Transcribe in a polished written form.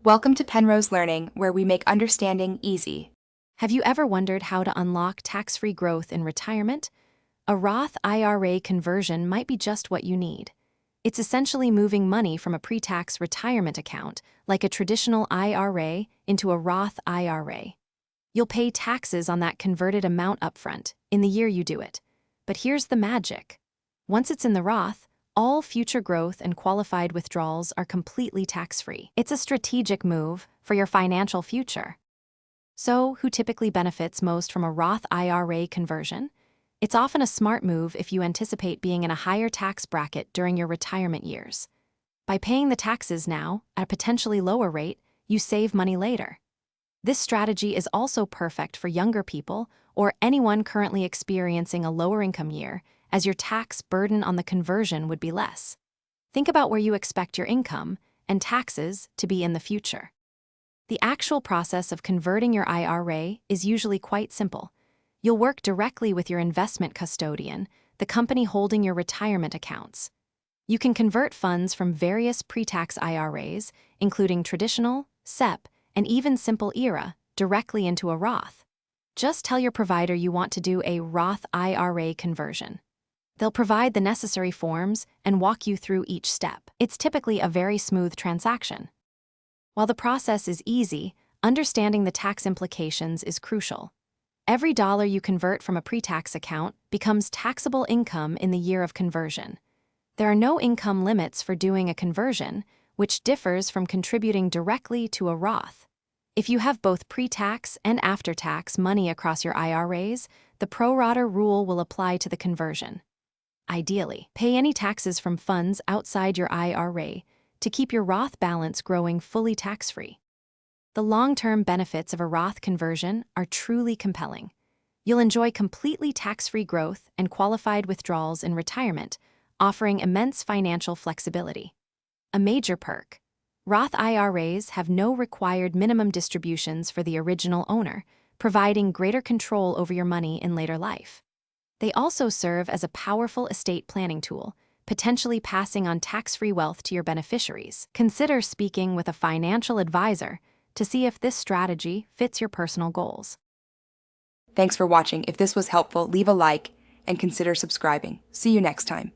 Welcome to Penrose Learning, where we make understanding easy. Have you ever wondered how to unlock tax-free growth in retirement? A Roth IRA conversion might be just what you need. It's essentially moving money from a pre-tax retirement account, like a traditional IRA, into a Roth IRA. You'll pay taxes on that converted amount upfront, in the year you do it. But here's the magic. Once it's in the Roth, all future growth and qualified withdrawals are completely tax-free. It's a strategic move for your financial future. So, who typically benefits most from a Roth IRA conversion? It's often a smart move if you anticipate being in a higher tax bracket during your retirement years. By paying the taxes now, at a potentially lower rate, you save money later. This strategy is also perfect for younger people or anyone currently experiencing a lower income year, as your tax burden on the conversion would be less. Think about where you expect your income and taxes to be in the future. The actual process of converting your IRA is usually quite simple. You'll work directly with your investment custodian, the company holding your retirement accounts. You can convert funds from various pre-tax IRAs, including traditional, SEP, and even simple IRA, directly into a Roth. Just tell your provider you want to do a Roth IRA conversion. They'll provide the necessary forms and walk you through each step. It's typically a very smooth transaction. While the process is easy, understanding the tax implications is crucial. Every dollar you convert from a pre-tax account becomes taxable income in the year of conversion. There are no income limits for doing a conversion, which differs from contributing directly to a Roth. If you have both pre-tax and after-tax money across your IRAs, the pro rata rule will apply to the conversion. Ideally, pay any taxes from funds outside your IRA to keep your Roth balance growing fully tax-free. The long-term benefits of a Roth conversion are truly compelling. You'll enjoy completely tax-free growth and qualified withdrawals in retirement, offering immense financial flexibility. A major perk: Roth IRAs have no required minimum distributions for the original owner, providing greater control over your money in later life. They also serve as a powerful estate planning tool, potentially passing on tax-free wealth to your beneficiaries. Consider speaking with a financial advisor to see if this strategy fits your personal goals. Thanks for watching. If this was helpful, leave a like and consider subscribing. See you next time.